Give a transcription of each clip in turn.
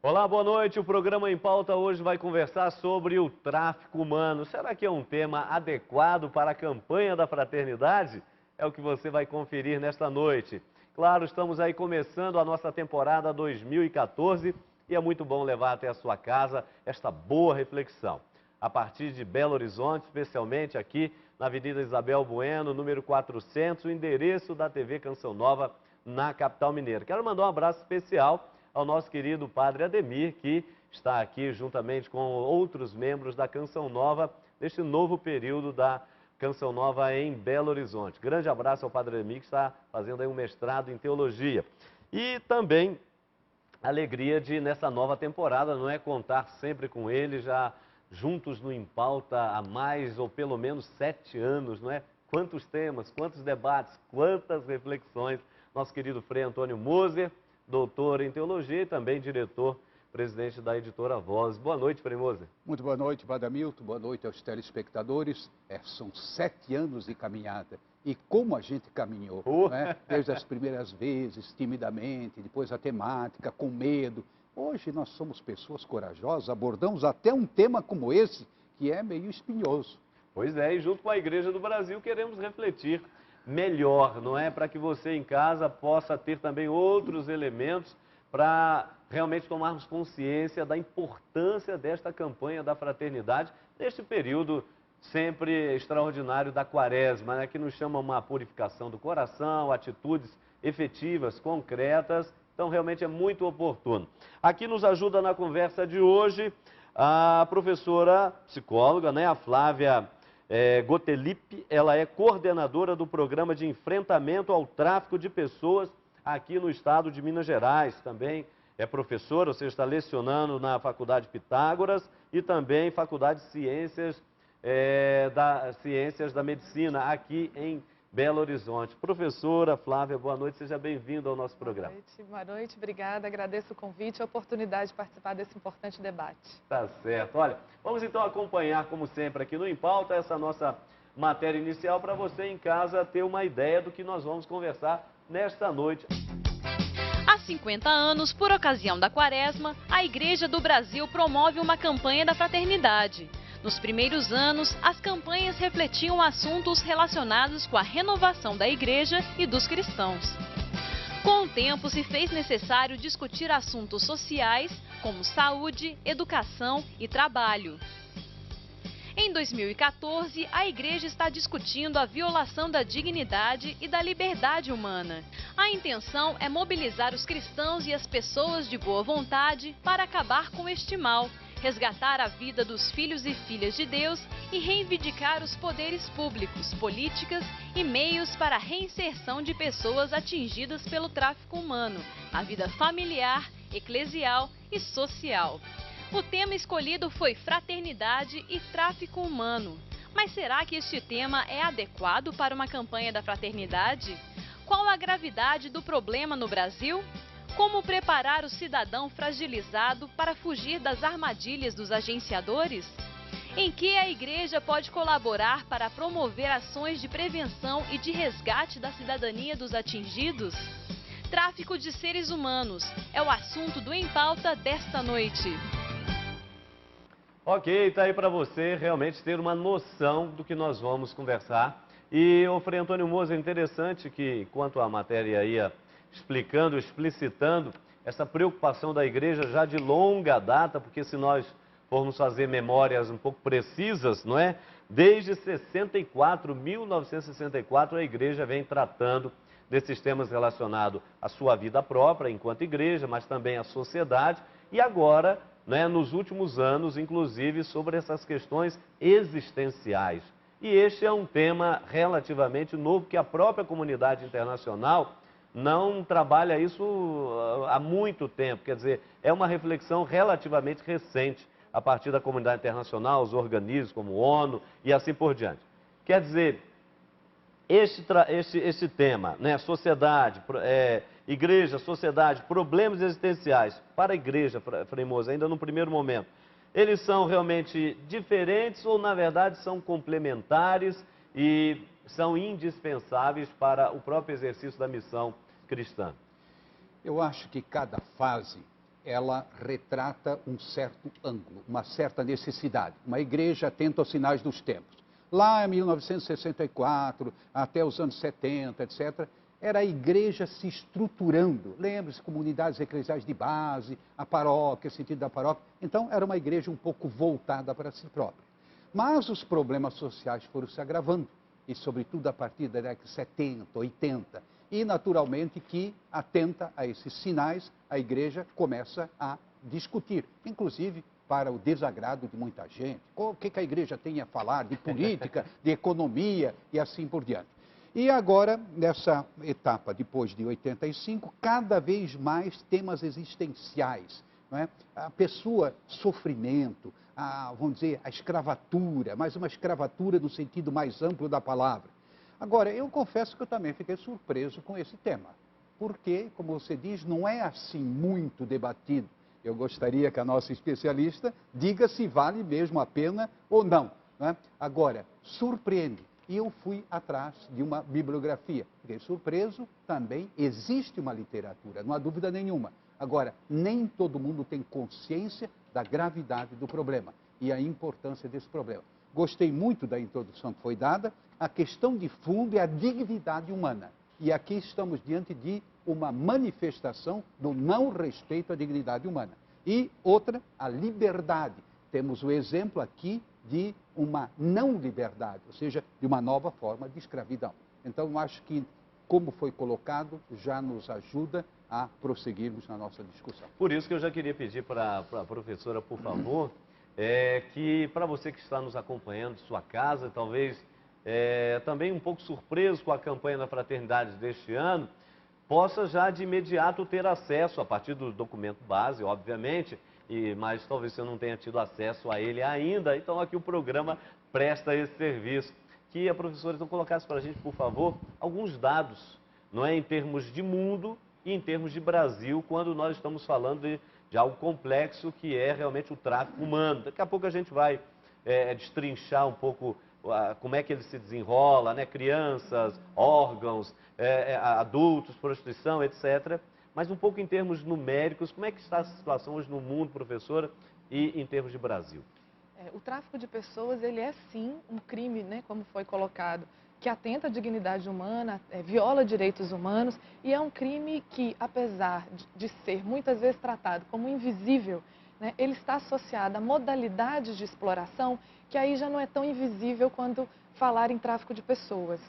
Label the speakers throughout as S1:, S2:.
S1: Olá, boa noite. O programa Em Pauta hoje vai conversar sobre o tráfico humano. Será que é um tema adequado para a campanha da fraternidade? É o que você vai conferir nesta noite. Claro, estamos aí começando a nossa temporada 2014 e é muito bom levar até a sua casa esta boa reflexão. A partir de Belo Horizonte, especialmente aqui na Avenida Isabel Bueno, número 400, o endereço da TV Canção Nova na capital mineira. Quero mandar um abraço especial ao nosso querido Padre Ademir, que está aqui juntamente com outros membros da Canção Nova, neste novo período da Canção Nova em Belo Horizonte. Grande abraço ao Padre Ademir, que está fazendo aí um mestrado em Teologia. E também a alegria de, nessa nova temporada, não é contar sempre com ele, já juntos no Em Pauta há mais ou pelo menos 7 anos, não é? Quantos temas, quantos debates, quantas reflexões. Nosso querido Frei Antônio Moser, doutor em teologia e também diretor-presidente da editora Voz. Boa noite, Frei Moser.
S2: Muito boa noite, Padre Hamilton. Boa noite aos telespectadores. São 7 anos de caminhada. E como a gente caminhou, né? Desde as primeiras vezes, timidamente, depois a temática, com medo. Hoje nós somos pessoas corajosas, abordamos até um tema como esse, que é meio espinhoso.
S1: Pois é, e junto com a Igreja do Brasil queremos refletir melhor, não é? Para que você em casa possa ter também outros elementos para realmente tomarmos consciência da importância desta campanha da fraternidade neste período sempre extraordinário da Quaresma, né? Que nos chama uma purificação do coração, atitudes efetivas, concretas. Então, realmente é muito oportuno. Aqui nos ajuda na conversa de hoje a professora psicóloga, né, a Flávia Gottlieb. Ela é coordenadora do programa de enfrentamento ao tráfico de pessoas aqui no estado de Minas Gerais. Também é professora, ou seja, está lecionando na Faculdade Pitágoras e também Faculdade de Ciências da Medicina aqui em Belo Horizonte. Professora Flávia, boa noite, seja bem-vinda ao nosso programa.
S3: Boa noite, obrigada, agradeço o convite e a oportunidade de participar desse importante debate.
S1: Tá certo. Olha, vamos então acompanhar, como sempre, aqui no Em Pauta, essa nossa matéria inicial para você em casa ter uma ideia do que nós vamos conversar nesta noite.
S4: Há 50 anos, por ocasião da Quaresma, a Igreja do Brasil promove uma campanha da fraternidade. Nos primeiros anos, as campanhas refletiam assuntos relacionados com a renovação da igreja e dos cristãos. Com o tempo, se fez necessário discutir assuntos sociais, como saúde, educação e trabalho. Em 2014, a igreja está discutindo a violação da dignidade e da liberdade humana. A intenção é mobilizar os cristãos e as pessoas de boa vontade para acabar com este mal, resgatar a vida dos filhos e filhas de Deus e reivindicar os poderes públicos, políticas e meios para a reinserção de pessoas atingidas pelo tráfico humano, a vida familiar, eclesial e social. O tema escolhido foi fraternidade e tráfico humano. Mas será que este tema é adequado para uma campanha da fraternidade? Qual a gravidade do problema no Brasil? Como preparar o cidadão fragilizado para fugir das armadilhas dos agenciadores? Em que a igreja pode colaborar para promover ações de prevenção e de resgate da cidadania dos atingidos? Tráfico de seres humanos é o assunto do Em Pauta desta noite.
S1: Ok, tá aí para você realmente ter uma noção do que nós vamos conversar. E o Frei Antônio Moser, interessante que, enquanto a matéria ia explicando, explicitando essa preocupação da igreja já de longa data, porque se nós formos fazer memórias um pouco precisas, não é? Desde 1964, a igreja vem tratando desses temas relacionados à sua vida própria enquanto igreja, mas também à sociedade e agora, né, nos últimos anos, inclusive, sobre essas questões existenciais. E este é um tema relativamente novo que a própria comunidade internacional não trabalha isso há muito tempo, quer dizer, é uma reflexão relativamente recente a partir da comunidade internacional, os organismos como ONU e assim por diante. Quer dizer, este tema, né, sociedade, igreja, sociedade, problemas existenciais, para a igreja, Frei Moser, ainda no primeiro momento, eles são realmente diferentes ou, na verdade, são complementares e são indispensáveis para o próprio exercício da missão cristã?
S2: Eu acho que cada fase ela retrata um certo ângulo, uma certa necessidade. Uma igreja atenta aos sinais dos tempos. Lá em 1964, até os anos 70, etc., era a igreja se estruturando. Lembre-se, comunidades eclesiais de base, a paróquia, o sentido da paróquia. Então, era uma igreja um pouco voltada para si própria. Mas os problemas sociais foram se agravando, e sobretudo a partir da década de 70, 80. E, naturalmente, que, atenta a esses sinais, a igreja começa a discutir, inclusive para o desagrado de muita gente. O que a igreja tem a falar de política, de economia e assim por diante. E agora, nessa etapa, depois de 85, cada vez mais temas existenciais. Não é? A pessoa, sofrimento, vamos dizer, a escravatura, mas uma escravatura no sentido mais amplo da palavra. Agora, eu confesso que eu também fiquei surpreso com esse tema, porque, como você diz, não é assim muito debatido. Eu gostaria que a nossa especialista diga se vale mesmo a pena ou não. Não é? Agora, surpreende. E eu fui atrás de uma bibliografia. Fiquei surpreso, também existe uma literatura, não há dúvida nenhuma. Agora, nem todo mundo tem consciência da gravidade do problema e a importância desse problema. Gostei muito da introdução que foi dada. A questão de fundo é a dignidade humana. E aqui estamos diante de uma manifestação do não respeito à dignidade humana. E outra, a liberdade. Temos o exemplo aqui de uma não liberdade, ou seja, de uma nova forma de escravidão. Então, eu acho que, como foi colocado, já nos ajuda a prosseguirmos na nossa discussão.
S1: Por isso que eu já queria pedir para a professora, por favor, que para você que está nos acompanhando de sua casa, talvez também um pouco surpreso com a campanha da Fraternidade deste ano, possa já de imediato ter acesso, a partir do documento base, obviamente, mas talvez você não tenha tido acesso a ele ainda, então aqui o programa presta esse serviço. Que a professora então colocasse para a gente, por favor, alguns dados, não é, em termos de mundo e em termos de Brasil, quando nós estamos falando de algo complexo que é realmente o tráfico humano. Daqui a pouco a gente vai destrinchar um pouco como é que ele se desenrola, né? Crianças, órgãos, adultos, prostituição, etc., mas um pouco em termos numéricos, como é que está a situação hoje no mundo, professora, e em termos de Brasil?
S3: O tráfico de pessoas, ele é sim um crime, né, como foi colocado, que atenta à dignidade humana, viola direitos humanos, e é um crime que, apesar de ser muitas vezes tratado como invisível, né, ele está associado a modalidades de exploração que aí já não é tão invisível quando falar em tráfico de pessoas,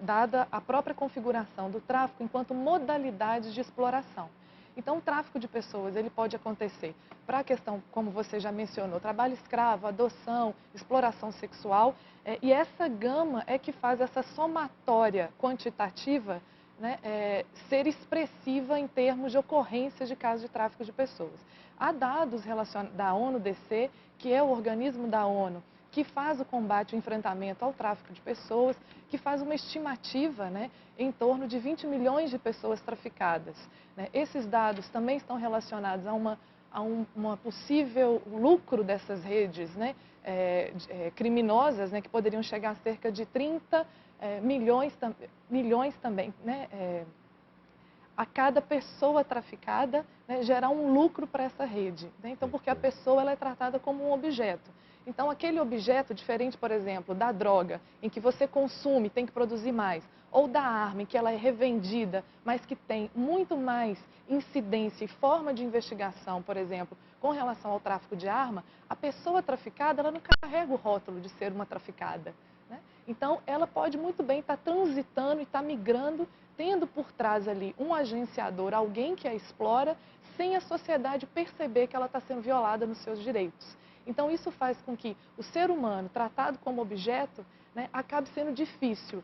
S3: dada a própria configuração do tráfico enquanto modalidade de exploração. Então, o tráfico de pessoas, ele pode acontecer para a questão, como você já mencionou, trabalho escravo, adoção, exploração sexual, e essa gama é que faz essa somatória quantitativa, né, ser expressiva em termos de ocorrências de casos de tráfico de pessoas. Há dados da ONU-DC, que é o organismo da ONU que faz o combate e o enfrentamento ao tráfico de pessoas, que faz uma estimativa, né, em torno de 20 milhões de pessoas traficadas. Né? Esses dados também estão relacionados a uma possível lucro dessas redes, né, criminosas, né, que poderiam chegar a cerca de 30 milhões também, né, a cada pessoa traficada, né, gerar um lucro para essa rede. Né? Então, porque a pessoa ela é tratada como um objeto. Então, aquele objeto, diferente, por exemplo, da droga, em que você consome, tem que produzir mais, ou da arma, em que ela é revendida, mas que tem muito mais incidência e forma de investigação, por exemplo, com relação ao tráfico de arma, a pessoa traficada, ela não carrega o rótulo de ser uma traficada. Né? Então, ela pode muito bem estar transitando e estar migrando, tendo por trás ali um agenciador, alguém que a explora, sem a sociedade perceber que ela está sendo violada nos seus direitos. Então, isso faz com que o ser humano, tratado como objeto, né, acabe sendo difícil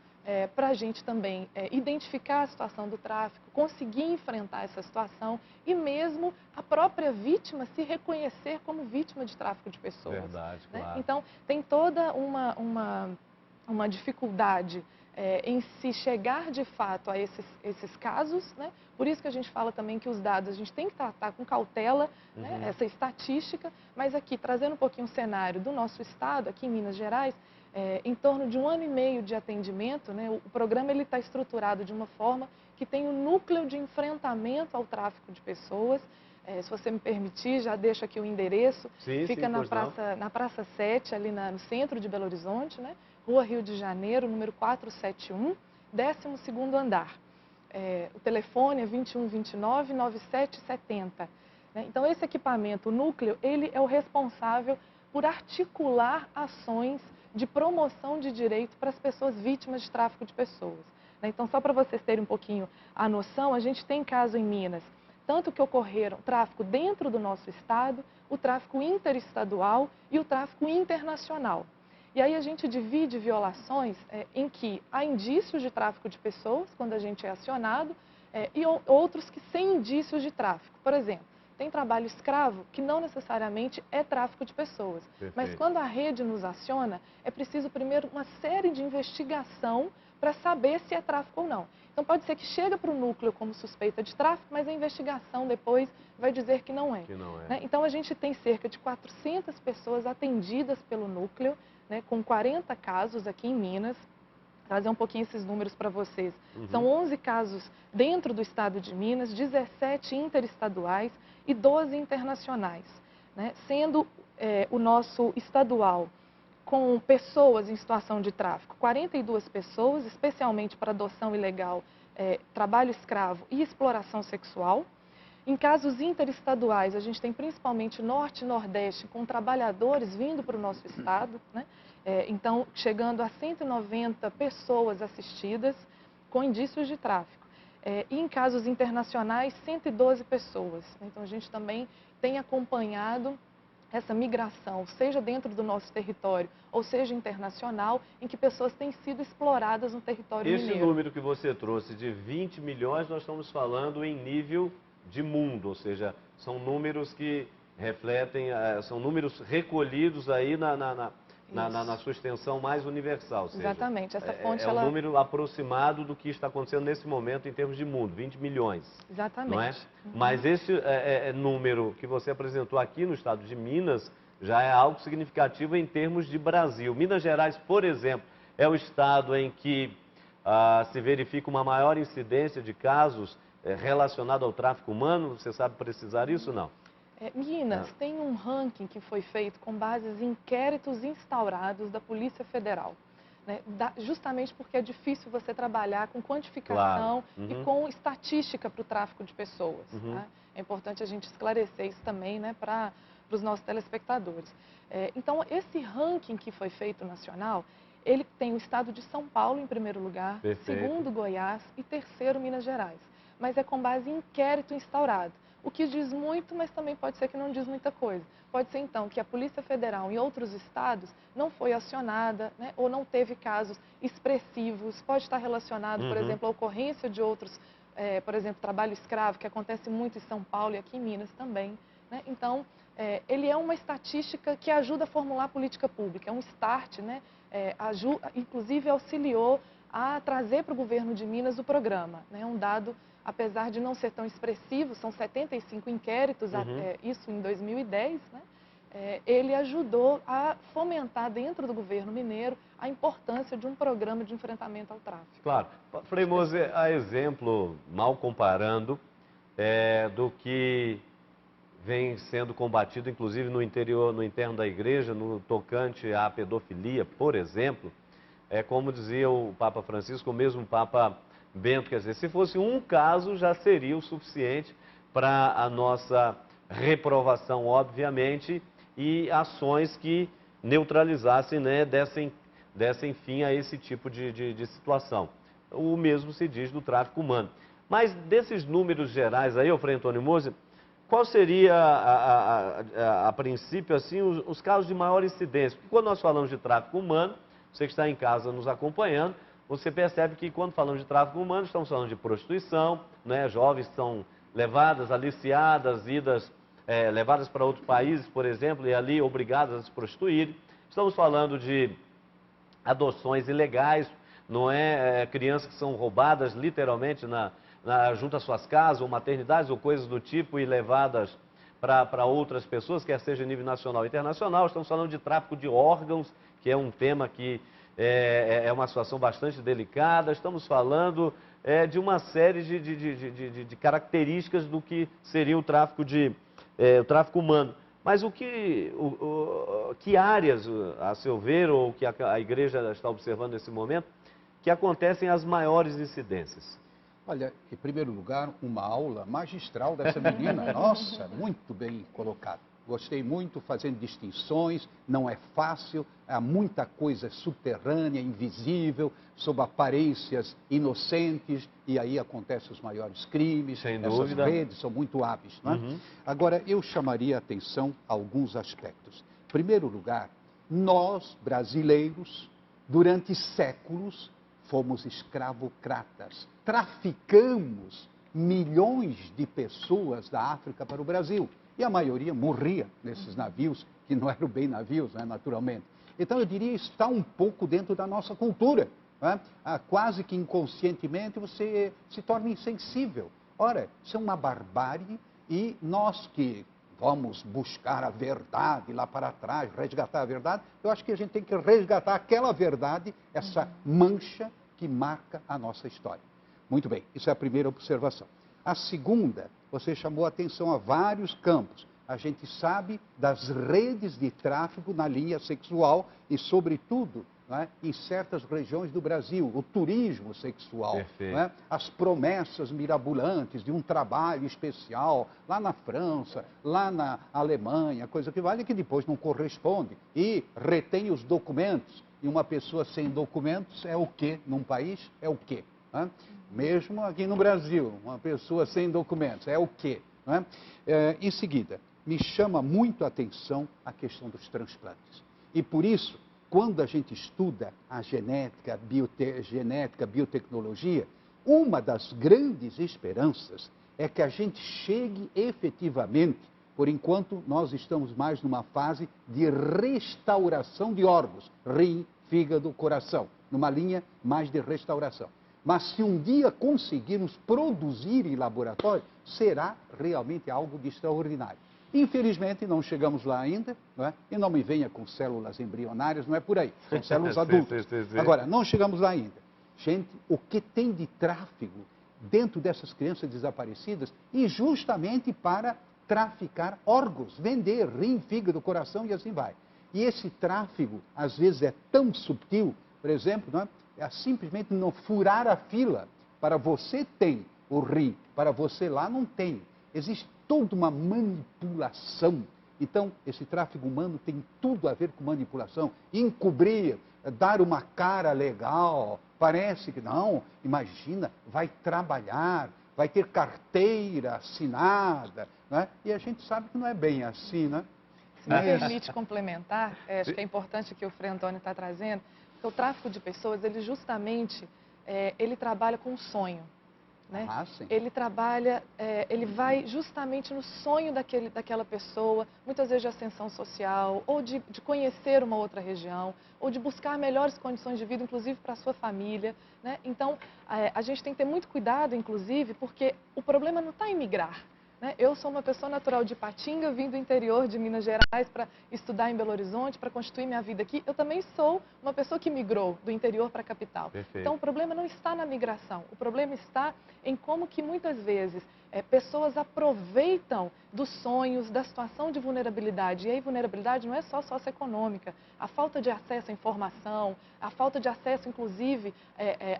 S3: para a gente também identificar a situação do tráfico, conseguir enfrentar essa situação e mesmo a própria vítima se reconhecer como vítima de tráfico de pessoas.
S1: Verdade,
S3: né?
S1: claro.
S3: Então, tem toda uma dificuldade em se chegar de fato a esses casos, né? Por isso que a gente fala também que os dados a gente tem que tratar com cautela, né? Essa estatística, mas aqui, trazendo um pouquinho o cenário do nosso estado, aqui em Minas Gerais, em torno de 1 ano e meio de atendimento, né? O programa está estruturado de uma forma que tem um núcleo de enfrentamento ao tráfico de pessoas, Se você me permitir, já deixo aqui o endereço.
S1: Sim,
S3: Fica na Praça 7, ali no centro de Belo Horizonte, né? Rua Rio de Janeiro, número 471, 12º andar. O telefone é 2129-9770. Né? Então, esse equipamento, o núcleo, ele é o responsável por articular ações de promoção de direito para as pessoas vítimas de tráfico de pessoas. Né? Então, só para vocês terem um pouquinho a noção, a gente tem caso em Minas, tanto que ocorreram tráfico dentro do nosso estado, o tráfico interestadual e o tráfico internacional. E aí a gente divide violações em que há indícios de tráfico de pessoas, quando a gente é acionado, e outros que sem indícios de tráfico. Por exemplo, tem trabalho escravo que não necessariamente é tráfico de pessoas.
S1: Perfeito.
S3: Mas quando a rede nos aciona, é preciso primeiro uma série de investigação para saber se é tráfico ou não. Então pode ser que chegue para o núcleo como suspeita de tráfico, mas a investigação depois vai dizer que não é. Né? Então a gente tem cerca de 400 pessoas atendidas pelo núcleo, né, com 40 casos aqui em Minas. Vou trazer um pouquinho esses números para vocês. São 11 casos dentro do estado de Minas, 17 interestaduais e 12 internacionais. Né? Sendo o nosso estadual com pessoas em situação de tráfico, 42 pessoas, especialmente para adoção ilegal, trabalho escravo e exploração sexual. Em casos interestaduais, a gente tem principalmente Norte e Nordeste, com trabalhadores vindo para o nosso estado, né? Então, chegando a 190 pessoas assistidas com indícios de tráfico. E em casos internacionais, 112 pessoas. Então, a gente também tem acompanhado essa migração, seja dentro do nosso território ou seja internacional, em que pessoas têm sido exploradas no território mineiro.
S1: Esse número que você trouxe de 20 milhões, nós estamos falando em nível de mundo, ou seja, são números que refletem, são números recolhidos aí na sua extensão mais universal. Ou seja,
S3: exatamente, essa fonte
S1: é um número aproximado do que está acontecendo nesse momento em termos de mundo, 20 milhões.
S3: Exatamente.
S1: Não é? Mas esse número que você apresentou aqui no estado de Minas já é algo significativo em termos de Brasil. Minas Gerais, por exemplo, é o estado em que se verifica uma maior incidência de casos relacionado ao tráfico humano. Você sabe precisar isso ou não?
S3: Minas tem um ranking que foi feito com base em inquéritos instaurados da Polícia Federal. Né? Justamente porque é difícil você trabalhar com quantificação e com estatística para o tráfico de pessoas. Tá? É importante a gente esclarecer isso também, né, para os nossos telespectadores. Então, esse ranking que foi feito nacional, ele tem o estado de São Paulo em primeiro lugar, segundo Goiás e terceiro Minas Gerais. Mas é com base em inquérito instaurado. O que diz muito, mas também pode ser que não diz muita coisa. Pode ser, então, que a Polícia Federal em outros estados não foi acionada, né, ou não teve casos expressivos. Pode estar relacionado, por exemplo, à ocorrência de outros, por exemplo, trabalho escravo, que acontece muito em São Paulo e aqui em Minas também. Né? Então, ele é uma estatística que ajuda a formular política pública, é um start, né? Inclusive auxiliou a trazer para o governo de Minas o programa. É um dado, apesar de não ser tão expressivo, são 75 inquéritos, isso em 2010, né? Ele ajudou a fomentar dentro do governo mineiro a importância de um programa de enfrentamento ao tráfico.
S1: Claro. Frei Moser, a exemplo, mal comparando, do que vem sendo combatido, inclusive no interno da igreja, no tocante à pedofilia, por exemplo, como dizia o Papa Francisco, o mesmo Papa Bento, quer dizer, se fosse um caso já seria o suficiente para a nossa reprovação, obviamente, e ações que neutralizassem, né, dessem fim a esse tipo de situação. O mesmo se diz do tráfico humano. Mas desses números gerais aí, Frei Antônio Moser, qual seria, a princípio, assim, os casos de maior incidência? Porque quando nós falamos de tráfico humano, você que está em casa nos acompanhando, você percebe que quando falamos de tráfico humano, estamos falando de prostituição, né? Jovens são levadas, aliciadas, levadas para outros países, por exemplo, e ali obrigadas a se prostituir. Estamos falando de adoções ilegais, não é? Crianças que são roubadas literalmente junto às suas casas, ou maternidades, ou coisas do tipo, e levadas para outras pessoas, quer seja em nível nacional ou internacional. Estamos falando de tráfico de órgãos, que é um tema que é uma situação bastante delicada. Estamos falando de uma série de características do que seria o tráfico humano. Mas que áreas, a seu ver, ou que a igreja está observando nesse momento, que acontecem as maiores incidências?
S2: Olha, em primeiro lugar, uma aula magistral dessa menina. Nossa, muito bem colocado. Gostei muito, fazendo distinções, não é fácil, há muita coisa subterrânea, invisível, sob aparências inocentes, e aí acontecem os maiores crimes.
S1: Sem
S2: Essas
S1: dúvida.
S2: redes são muito hábeis, não é?
S1: Uhum.
S2: Agora, eu chamaria a atenção a alguns aspectos. Em primeiro lugar, nós, brasileiros, durante séculos, fomos escravocratas. Traficamos milhões de pessoas da África para o Brasil. E a maioria morria nesses navios, que não eram bem navios, né, naturalmente. Então, eu diria, está um pouco dentro da nossa cultura. Né? Quase que inconscientemente você se torna insensível. Ora, isso é uma barbárie e nós que vamos buscar a verdade lá para trás, resgatar a verdade, eu acho que a gente tem que resgatar aquela verdade, essa mancha que marca a nossa história. Muito bem, isso é a primeira observação. A segunda, você chamou a atenção a vários campos. A gente sabe das redes de tráfico na linha sexual e, sobretudo, né, em certas regiões do Brasil, o turismo sexual, né, as promessas mirabolantes de um trabalho especial lá na França, lá na Alemanha, coisa que vale, que depois não corresponde e retém os documentos. E uma pessoa sem documentos é o quê? Num país é o quê? Né? Mesmo aqui no Brasil, uma pessoa sem documentos é o quê? Né? Em seguida, me chama muito a atenção a questão dos transplantes. E por isso, quando a gente estuda a genética, biotecnologia, uma das grandes esperanças é que a gente chegue efetivamente, por enquanto nós estamos mais numa fase de restauração de órgãos, rim, fígado, coração, numa linha mais de restauração. Mas se um dia conseguirmos produzir em laboratório, será realmente algo de extraordinário. Infelizmente, não chegamos lá ainda, não é? E não me venha com células embrionárias, não é por aí, são células adultas.
S1: Sim.
S2: Agora, não chegamos lá ainda. Gente, o que tem de tráfego dentro dessas crianças desaparecidas e justamente para traficar órgãos, vender rim, fígado, coração e assim vai. E esse tráfego, às vezes, é tão subtil, por exemplo, não é? É simplesmente não furar a fila. Para você tem o rim, para você lá não tem. Existe toda uma manipulação. Então, esse tráfico humano tem tudo a ver com manipulação. Encobrir, dar uma cara legal, parece que não. Imagina, vai trabalhar, vai ter carteira assinada, né? E a gente sabe que não é bem assim, né?
S3: Se me permite complementar, acho que é importante que o Frei Antônio está trazendo, porque o tráfico de pessoas, ele justamente, ele trabalha com um sonho. Né? Ele trabalha, ele vai justamente no sonho daquela pessoa, muitas vezes de ascensão social, ou de conhecer uma outra região, ou de buscar melhores condições de vida, inclusive para a sua família. Né? Então, a gente tem que ter muito cuidado, inclusive, porque o problema não está em migrar. Né? Eu sou uma pessoa natural de Ipatinga, vim do interior de Minas Gerais para estudar em Belo Horizonte, para constituir minha vida aqui. Eu também sou uma pessoa que migrou do interior para a capital.
S1: Perfeito.
S3: Então, o problema não está na migração. O problema está em como que muitas vezes pessoas aproveitam dos sonhos, da situação de vulnerabilidade. E aí, vulnerabilidade não é só socioeconômica. A falta de acesso à informação, a falta de acesso, inclusive,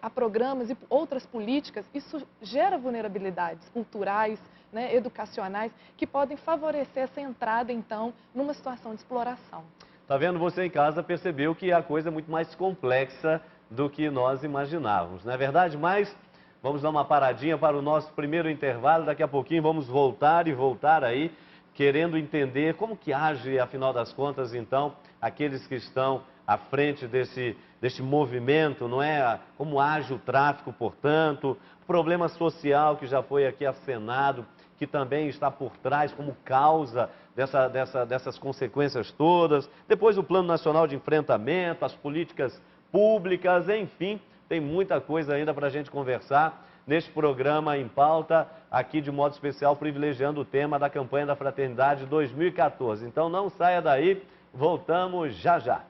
S3: a programas e outras políticas, isso gera vulnerabilidades culturais, né, educacionais, que podem favorecer essa entrada, então, numa situação de exploração.
S1: Tá vendo? Você em casa percebeu que a coisa é muito mais complexa do que nós imaginávamos, não é verdade? Mas vamos dar uma paradinha para o nosso primeiro intervalo. Daqui a pouquinho vamos voltar aí, querendo entender como que age, afinal das contas, então, aqueles que estão à frente desse movimento, não é? Como age o tráfico, portanto, o problema social que já foi aqui acenado, que também está por trás como causa dessas consequências todas. Depois o Plano Nacional de Enfrentamento, as políticas públicas, enfim, tem muita coisa ainda para a gente conversar neste programa Em Pauta, aqui de modo especial privilegiando o tema da campanha da Fraternidade 2014. Então não saia daí, voltamos já já.